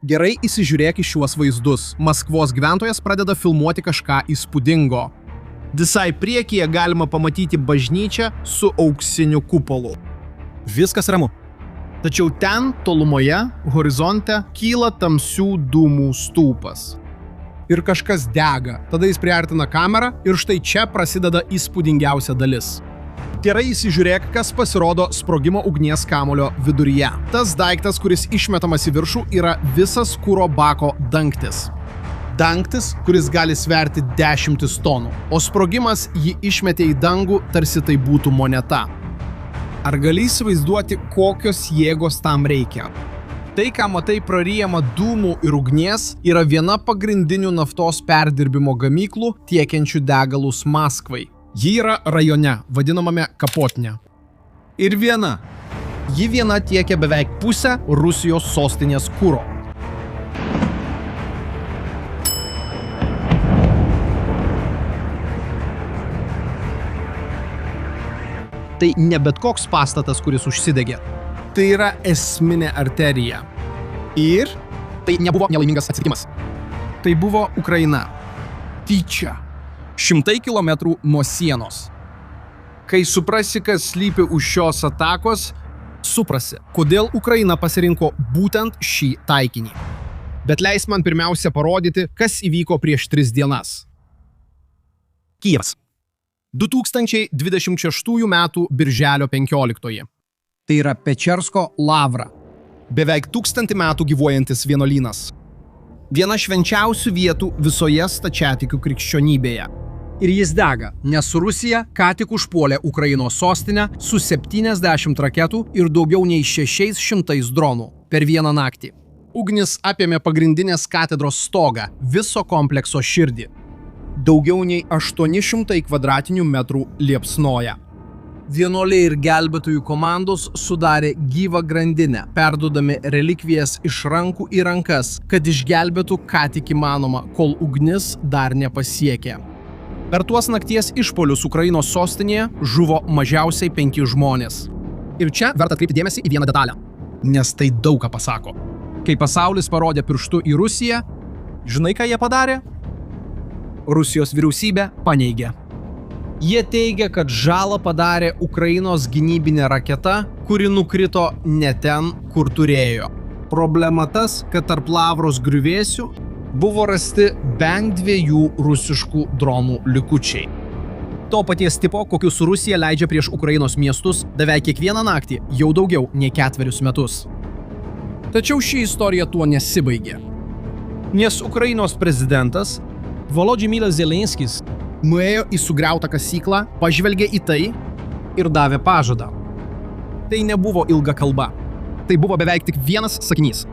Gerai įsižiūrėk į šiuos vaizdus. Maskvos gyventojas pradeda filmuoti kažką įspūdingo. Visai priekyje galima pamatyti bažnyčią su auksiniu kupolu. Viskas ramu. Tačiau ten, tolumoje, horizonte, kyla tamsių dūmų stulpas. Ir kažkas dega. Tada jis priartina kamerą ir štai čia prasideda įspūdingiausia dalis. Gerai įsižiūrėk, kas pasirodo sprogimo ugnies kamulio viduryje. Tas daiktas, kuris išmetamas į viršų, yra visas kuro bako dangtis. Dangtis, kuris gali sverti 10 tonų, o sprogimas jį išmetė į dangų, tarsi tai būtų moneta. Ar gali įsivaizduoti, kokios jėgos tam reikia? Tai, ką matai praryjama dūmų ir ugnies, yra viena pagrindinių naftos perdirbimo gamyklų tiekiančių degalus Maskvai. Ji yra rajone, vadinamame Kapotne. Ir viena. Ji viena tiekia beveik pusę Rusijos sostinės kuro. Tai ne bet koks pastatas, kuris užsidegė. Tai yra esminė arterija. Ir tai nebuvo nelaimingas atsitikimas. Tai buvo Ukraina. Tyčia. 100 kilometrų nuo sienos. Kai suprasi, kas slypi už šios atakos, suprasi, kodėl Ukraina pasirinko būtent šį taikinį. Bet leis man pirmiausia parodyti, kas įvyko prieš 3 dienas. Kijevas. 2026 metų birželio 15. Tai yra Pečersko lavra. Beveik 1000 metų gyvuojantis vienuolynas. Viena švenčiausių vietų visoje stačiatikių krikščionybėje. Ir jis dega, nes Rusija ką tik užpuolė Ukrainos sostinę su 70 raketų ir daugiau nei 600 dronų per vieną naktį. Ugnis apėmė pagrindinės katedros stogą, viso komplekso širdį. Daugiau nei 800 kvadratinių metrų liepsnoja. Vienuoliai ir gelbėtojų komandos sudarė gyvą grandinę, perduodami relikvijas iš rankų į rankas, kad išgelbėtų ką tik įmanoma, kol ugnis dar nepasiekė. Per tuos nakties išpuolius Ukrainos sostinėje žuvo mažiausiai 5 žmonės. Ir čia verta atkreipti dėmesį į vieną detalę, nes tai daug ką pasako. Kai pasaulis parodė pirštu į Rusiją, žinai, ką jie padarė? Rusijos vyriausybė paneigė. Jie teigia, kad žalą padarė Ukrainos gynybinė raketa, kuri nukrito ne ten, kur turėjo. Problema tas, kad tarp lavros griuvėsių buvo rasti bent 2 rusiškų dronų likučiai. To paties tipo, kokius Rusija leidžia prieš Ukrainos miestus beveik kiekvieną naktį jau daugiau nei 4 metus. Tačiau ši istorija tuo nesibaigė. Nes Ukrainos prezidentas Volodymyras Zelenskis nuėjo į sugriautą kasyklą, pažvelgė į tai ir davė pažadą. Tai nebuvo ilga kalba. Tai buvo beveik tik vienas sakinys.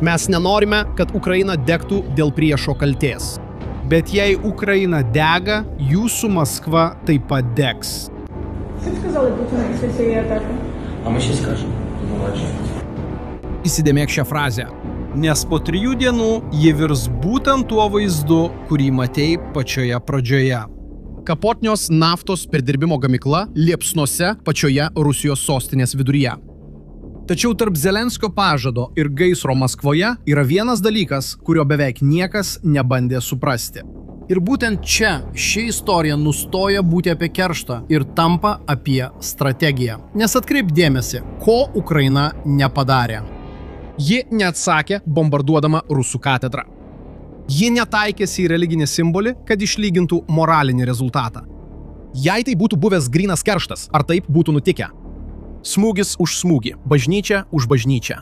Mes nenorime, kad Ukraina degtų dėl priešo kaltės. Bet jei Ukraina dega, jūsų Maskva taip pat degs. Įsidėmėk šią frazę, nes po 3 dienų ji virs būtent tuo vaizdu, kurį matei pačioje pradžioje. Kapotnios naftos perdirbimo gamykla liepsnose pačioje Rusijos sostinės viduryje. Tačiau tarp Zelenskio pažado ir gaisro Maskvoje yra vienas dalykas, kurio beveik niekas nebandė suprasti. Ir būtent čia ši istorija nustoja būti apie kerštą ir tampa apie strategiją. Nes atkreip dėmesį, ko Ukraina nepadarė. Ji neatsakė bombarduodama rusų katedrą. Ji netaikėsi į religinį simbolį, kad išlygintų moralinį rezultatą. Jei tai būtų buvęs grynas kerštas, ar taip būtų nutikę? Smūgis už smūgį, bažnyčia už bažnyčią.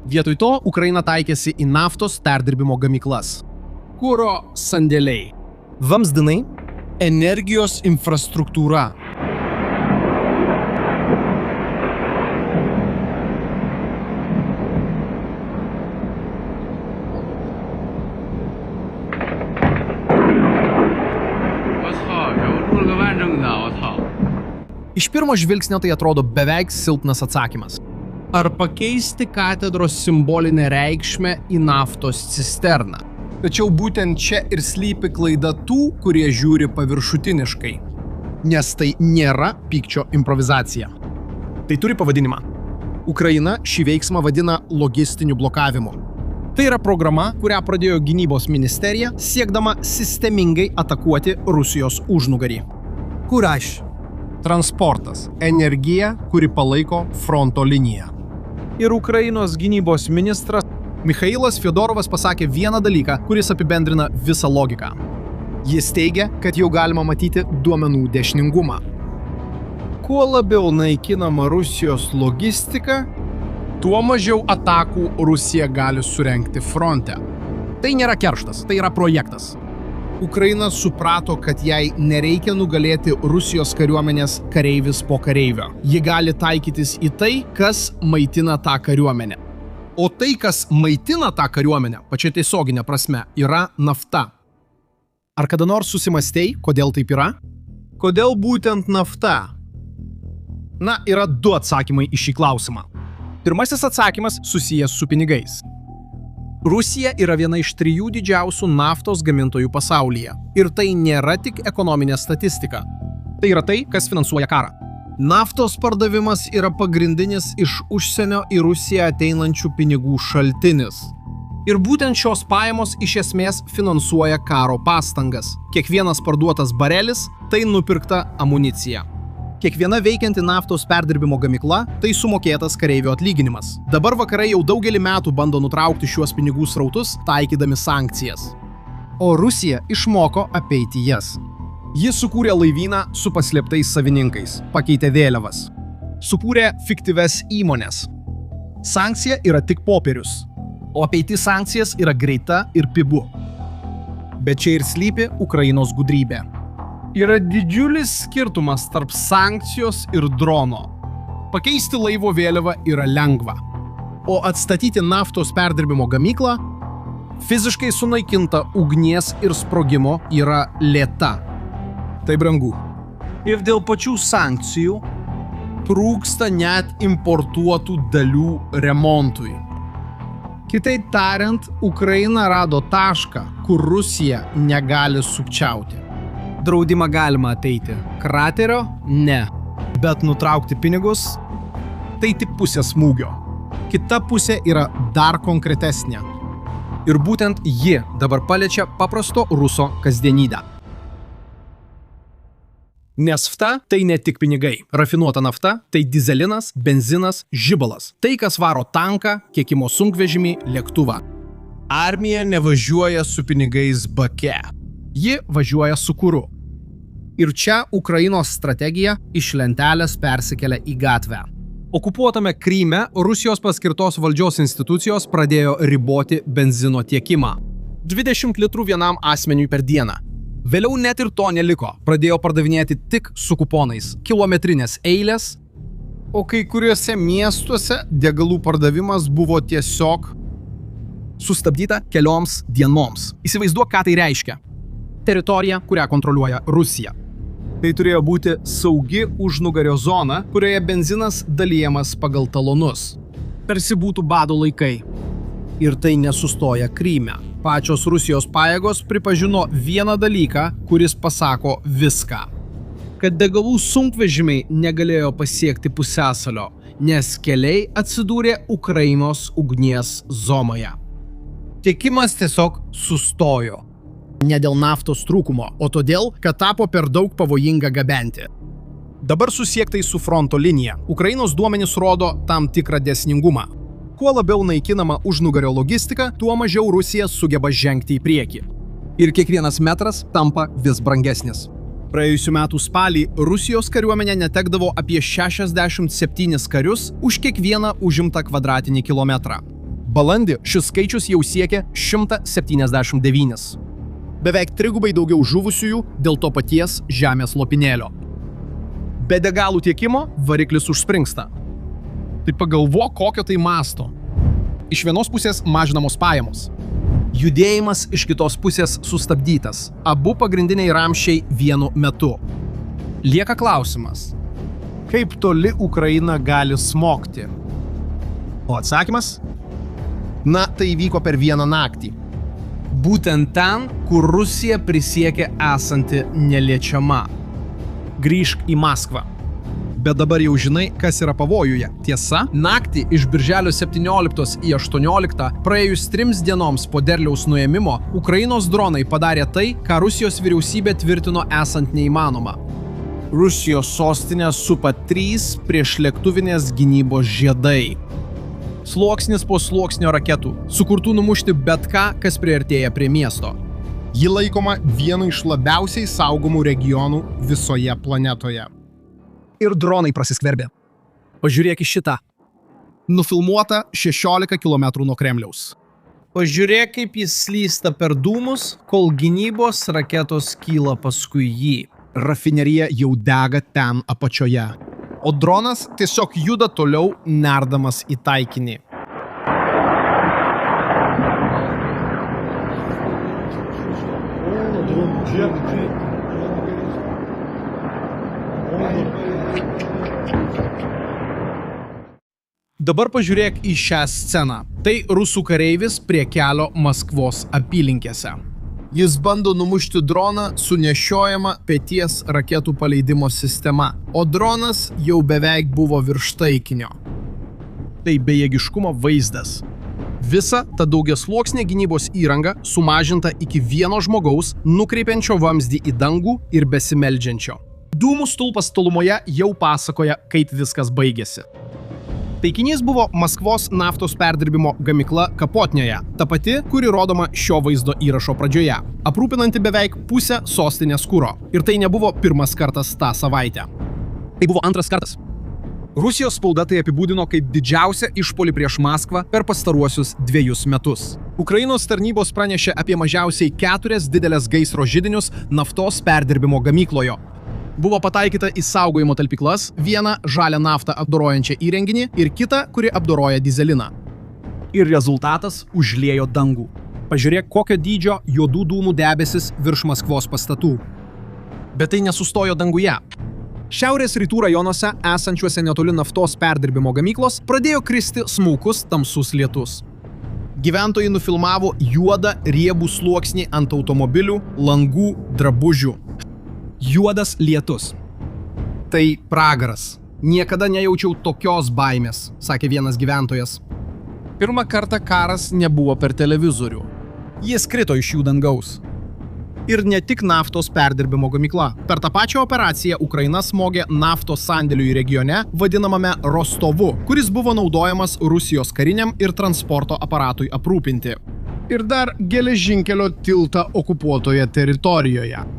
Vietoj to Ukraina taikėsi į naftos perdirbimo gamyklas. Kuro sandėliai. Vamzdynai, energijos infrastruktūra. Iš pirmo žvilgsnio tai atrodo beveik silpnas atsakymas. Ar pakeisti katedros simbolinę reikšmę į naftos cisterną? Tačiau būtent čia ir slypi klaida tų, kurie žiūri paviršutiniškai. Nes tai nėra pykčio improvizacija. Tai turi pavadinimą. Ukraina šį veiksmą vadina logistiniu blokavimu. Tai yra programa, kurią pradėjo gynybos ministerija, siekdama sistemingai atakuoti Rusijos užnugarį. Kuraš. Transportas. Energija, kuri palaiko fronto liniją. Ir Ukrainos gynybos ministras Michailas Fiodorovas pasakė vieną dalyką, kuris apibendrina visą logiką. Jis teigia, kad jau galima matyti duomenų dešiningumą. Kuo labiau naikinama Rusijos logistika, tuo mažiau atakų Rusija gali surengti fronte. Tai nėra kerštas, tai yra projektas. Ukraina suprato, kad jai nereikia nugalėti Rusijos kariuomenės kareivis po kareivio. Ji gali taikytis į tai, kas maitina tą kariuomenę. O tai, kas maitina tą kariuomenę, pačia tiesioginė prasme, yra nafta. Ar kada nors susimastei, kodėl taip yra? kodėl būtent nafta? Na, yra du atsakymai į šį klausimą. Pirmasis atsakymas susijęs su pinigais. Rusija yra viena iš 3 didžiausių naftos gamintojų pasaulyje. Ir tai nėra tik ekonominė statistika. Tai yra tai, kas finansuoja karą. Naftos pardavimas yra pagrindinis iš užsienio į Rusiją ateinančių pinigų šaltinis. Ir būtent šios pajamos iš esmės finansuoja karo pastangas. Kiekvienas parduotas barelis – tai nupirkta amunicija. Kiekviena veikianti naftos perdirbimo gamykla – tai sumokėtas kareivio atlyginimas. Dabar vakarai jau daugelį metų bando nutraukti šiuos pinigų srautus, taikydami sankcijas. O Rusija išmoko apeiti jas. Jis sukūrė laivyną su paslėptais savininkais, pakeitė vėliavas. Sukūrė fiktyves įmones. Sankcija yra tik popierius, o apeiti sankcijas yra greita ir pigu. Bet čia ir slypi Ukrainos gudrybė. Yra didžiulis skirtumas tarp sankcijos ir drono. Pakeisti laivo vėliavą yra lengva. O atstatyti naftos perdirbimo gamyklą, fiziškai sunaikinta ugnies ir sprogimo yra lėta. Tai brangu. Ir dėl pačių sankcijų trūksta net importuotų dalių remontui. Kitaip tariant, Ukraina rado tašką, kur Rusija negali sukčiauti. Draudimą galima ateiti. Kraterio – ne. Bet nutraukti pinigus – tai tik pusė smūgio. Kita pusė yra dar konkretesnė. Ir būtent ji dabar paliečia paprasto ruso kasdienybę. Nes nafta – tai ne tik pinigai. Rafinuota nafta – tai dizelinas, benzinas, žibalas. Tai, kas varo tanką, kiekimo sunkvežimį, lėktuvą. Armija nevažiuoja su pinigais bake. Ji važiuoja su kuru. Ir čia Ukrainos strategija iš lentelės persikelia į gatvę. Okupuotame Kryme Rusijos paskirtos valdžios institucijos pradėjo riboti benzino tiekimą. 20 litrų vienam asmeniui per dieną. Vėliau net ir to neliko. Pradėjo pardavinėti tik su kuponais. Kilometrinės eilės. O kai kuriuose miestuose degalų pardavimas buvo tiesiog sustabdyta kelioms dienoms. Įsivaizduok, ką tai reiškia. Teritorija, kurią kontroliuoja Rusija. Tai turėjo būti saugi užnugario zona, kurioje benzinas dalyjamas pagal talonus. Tarsi būtų bado laikai. Ir tai nesustoja Kryme. Pačios Rusijos pajėgos pripažino vieną dalyką, kuris pasako viską. Kad degalų sunkvežimiai negalėjo pasiekti pusiasalio, nes keliai atsidūrė Ukrainos ugnies zonoje. Tiekimas tiesiog sustojo. Ne dėl naftos trūkumo, o todėl, kad tapo per daug pavojinga gabenti. Dabar susiektai su fronto linija. Ukrainos duomenys rodo tam tikrą dėsningumą. Kuo labiau naikinama užnugario logistika, tuo mažiau Rusija sugeba žengti į priekį. Ir kiekvienas metras tampa vis brangesnis. Praėjusių metų spalį Rusijos kariuomenė netekdavo apie 67 karius už kiekvieną užimtą kvadratinį kilometrą. Balandį šis skaičius jau siekia 179. Beveik 3 daugiau žuvusiųjų dėl to paties žemės lopinėlio. Be degalų tiekimo variklis užspringsta. Tai pagalvok, kokio tai masto. Iš vienos pusės mažinamos pajamos. Judėjimas iš kitos pusės sustabdytas. Abu pagrindiniai ramsčiai vienu metu. Lieka klausimas. Kaip toli Ukraina gali smogti? O atsakymas? Na, tai įvyko per vieną naktį. Būtent ten, kur Rusija prisiekė esanti neliečiama. Grįžk į Maskvą. Bet dabar jau žinai, kas yra pavojuje. Tiesa, naktį iš birželio 17 į 18, praėjus 3 dienoms po derliaus nuėmimo, Ukrainos dronai padarė tai, ką Rusijos vyriausybė tvirtino esant neįmanoma. Rusijos sostinę supa 3 priešlėktuvinės gynybos žiedai. Sluoksnis po sluoksnio raketų, sukurtų numušti bet ką, kas priartėja prie miesto. Ji laikoma vienu iš labiausiai saugomų regionų visoje planetoje. Ir dronai prasiskverbė. Pažiūrėk į šitą. Nufilmuota 16 km nuo Kremliaus. Pažiūrėk, kaip jis slysta per dūmus, kol gynybos raketos kyla paskui jį. Rafinerija jau dega ten apačioje. O dronas tiesiog juda toliau, nerdamas į taikinį. Dabar pažiūrėk į šią sceną. Tai rusų kareivis prie kelio Maskvos apylinkėse. Jis bando numušti droną su nešiojama peties raketų paleidimo sistema, o dronas jau beveik buvo virš taikinio. Tai bejėgiškumo vaizdas. Visa ta daugiasluoksnė gynybos įranga sumažinta iki vieno žmogaus, nukreipiančio vamzdį į dangų ir besimeldžiančio. Dūmų stulpas tolumoje jau pasakoja, kaip viskas baigėsi. Taikinys buvo Maskvos naftos perdirbimo gamykla Kapotnėje, ta pati, kuri rodoma šio vaizdo įrašo pradžioje, aprūpinanti beveik pusę sostinės kuro. Ir tai nebuvo pirmas kartas tą savaitę. Tai buvo antras kartas. Rusijos spauda tai apibūdino kaip didžiausią išpuolį prieš Maskvą per pastaruosius 2 metus. Ukrainos tarnybos pranešė apie mažiausiai 4 didelės gaisro židinius naftos perdirbimo gamykloje. Buvo pataikyta į saugojimo talpyklas, vieną žalią naftą apdorojančią įrenginį ir kitą, kuri apdoroja dizeliną. Ir rezultatas užliejo dangų. Pažiūrėk, kokio dydžio juodų dūmų debesis virš Maskvos pastatų. Bet tai nesustojo danguje. Šiaurės rytų rajonuose, esančiuose netoli naftos perdirbimo gamyklos, pradėjo kristi smulkus tamsus lietus. Gyventojai nufilmavo juodą riebų sluoksnį ant automobilių, langų, drabužių. Juodas lietus. Tai pragaras. Niekada nejaučiau tokios baimės, sakė vienas gyventojas. Pirmą kartą karas nebuvo per televizorių. Jis krito iš jų dangaus. Ir ne tik naftos perdirbimo gamykla. Per tą pačią operaciją Ukraina smogė naftos sandėliui regione, vadinamame Rostovu, kuris buvo naudojamas Rusijos kariniam ir transporto aparatui aprūpinti. Ir dar geležinkelio tiltą okupuotoje teritorijoje.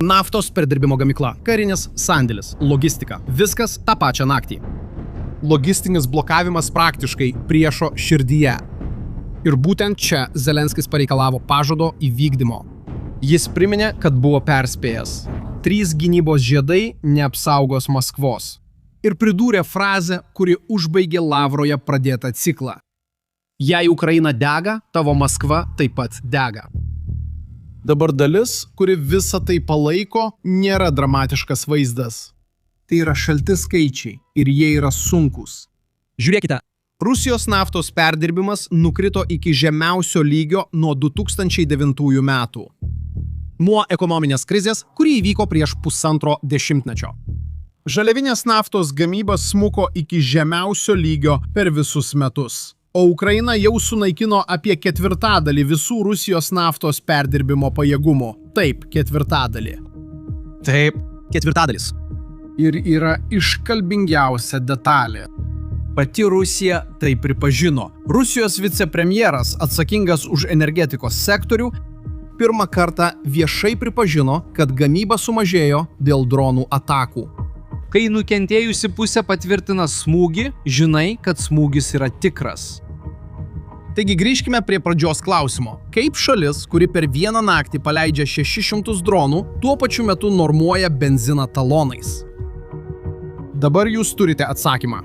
Naftos perdirbimo gamykla, karinis sandėlis, logistika. Viskas tą pačią naktį. Logistinis blokavimas praktiškai priešo širdyje. Ir būtent čia Zelenskis pareikalavo pažado įvykdymo. Jis priminė, kad buvo perspėjęs. 3 gynybos žiedai neapsaugos Maskvos. Ir pridūrė frazę, kuri užbaigė Lavroje pradėtą ciklą. Jei Ukraina dega, tavo Maskva taip pat dega. Dabar dalis, kuri visą tai palaiko, nėra dramatiškas vaizdas. Tai yra šalti skaičiai ir jie yra sunkūs. Žiūrėkite, Rusijos naftos perdirbimas nukrito iki žemiausio lygio nuo 2009 metų. Nuo ekonominės krizės, kuri įvyko prieš 1,5 dešimtmečio. Žaliavinės naftos gamyba smuko iki žemiausio lygio per visus metus. O Ukraina jau sunaikino apie 1/4 visų Rusijos naftos perdirbimo pajėgumų. Taip, 1/4. Taip, 1/4. Ir yra iškalbingiausia detalė. Pati Rusija tai pripažino. Rusijos vicepremjeras, atsakingas už energetikos sektorių, pirmą kartą viešai pripažino, kad gamyba sumažėjo dėl dronų atakų. Kai nukentėjusi pusė patvirtina smūgį, žinai, kad smūgis yra tikras. Taigi grįžkime prie pradžios klausimo. Kaip šalis, kuri per vieną naktį paleidžia 600 dronų, tuo pačiu metu normuoja benziną talonais? Dabar jūs turite atsakymą.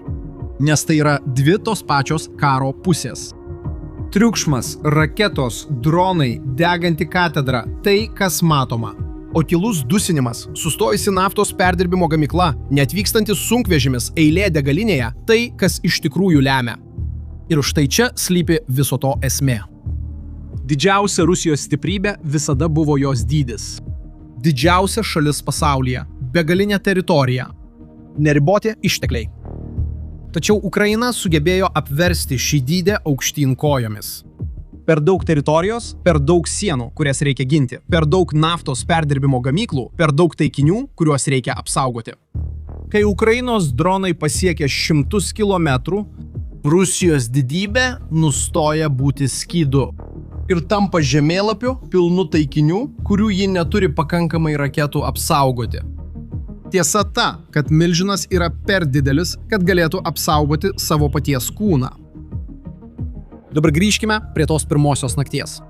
Nes tai yra 2 tos pačios karo pusės. Triukšmas, raketos, dronai, deganti katedra – tai, kas matoma. O tylus dusinimas, sustojusi naftos perdirbimo gamykla, neatvykstantis sunkvežimis eilė degalinėje – tai, kas iš tikrųjų lemia. Ir štai čia slypi viso to esmė. Didžiausia Rusijos stiprybė visada buvo jos dydis. Didžiausia šalis pasaulyje, begalinė teritorija. neriboti ištekliai. Tačiau Ukraina sugebėjo apversti šį dydę aukštyn kojomis. Per daug teritorijos, per daug sienų, kurias reikia ginti, per daug naftos perdirbimo gamyklų, per daug taikinių, kuriuos reikia apsaugoti. Kai Ukrainos dronai pasiekia 100 kilometrų, Rusijos didybė nustoja būti skydu ir tampa žemėlapiu pilnu taikinių, kurių ji neturi pakankamai raketų apsaugoti. Tiesa ta, kad milžinas yra per didelis, kad galėtų apsaugoti savo paties kūną. Dabar grįžkime prie tos pirmosios nakties.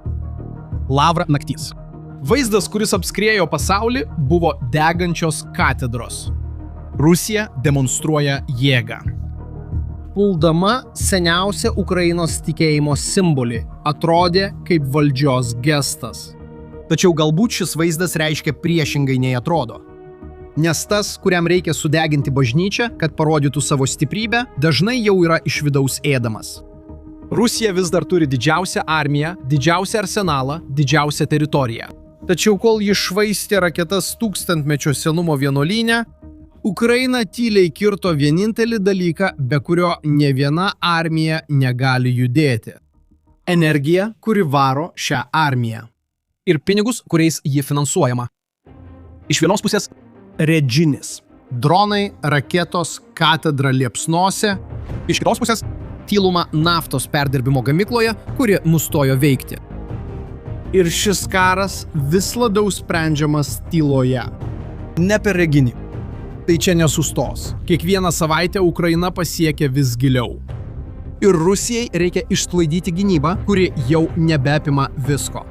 Lavra naktis. Vaizdas, kuris apskriejo pasaulį, buvo degančios katedros. Rusija demonstruoja jėgą. Puldama seniausią Ukrainos tikėjimo simbolį atrodė kaip valdžios gestas. Tačiau galbūt šis vaizdas reiškia priešingai nei atrodo. Nes tas, kuriam reikia sudeginti bažnyčią, kad parodytų savo stiprybę, dažnai jau yra iš vidaus ėdamas. Rusija vis dar turi didžiausią armiją, didžiausią arsenalą, didžiausią teritoriją. Tačiau kol ji švaistė raketas tūkstantmečio senumo vienuolyne, Ukraina tyliai kirto vienintelį dalyką, be kurio ne viena armija negali judėti. Energija, kuri varo šią armiją. Ir pinigus, kuriais ji finansuojama. Iš vienos pusės redžinis. Dronai, raketos, katedra liepsnose. Iš kitos pusės tyluma naftos perdirbimo gamykloje, kuri nustojo veikti. Ir šis karas vis labiau sprendžiamas tyloje. Ne per reginį. Tai čia nesustos. Kiekvieną savaitę Ukraina pasiekia vis giliau. Ir Rusijai reikia išsklaidyti gynybą, kuri jau nebeapima visko.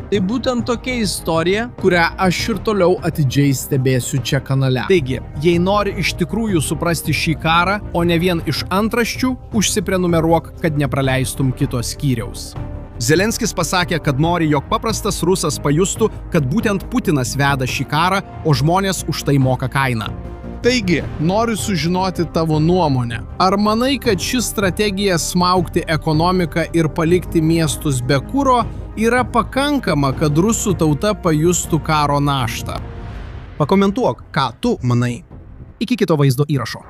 Tai būtent tokia istorija, kurią aš ir toliau atidžiai stebėsiu čia kanale. Taigi, jei nori iš tikrųjų suprasti šį karą, o ne vien iš antraščių, užsiprenumeruok, kad nepraleistum kito skyriaus. Zelenskis pasakė, kad nori, jog paprastas rusas pajustų, kad būtent Putinas veda šį karą, o žmonės už tai moka kainą. Taigi, noriu sužinoti tavo nuomonę. Ar manai, kad ši strategija smaugti ekonomiką ir palikti miestus be kuro yra pakankama, kad rusų tauta pajustų karo naštą? Pakomentuok, ką tu manai. Iki kito vaizdo įrašo.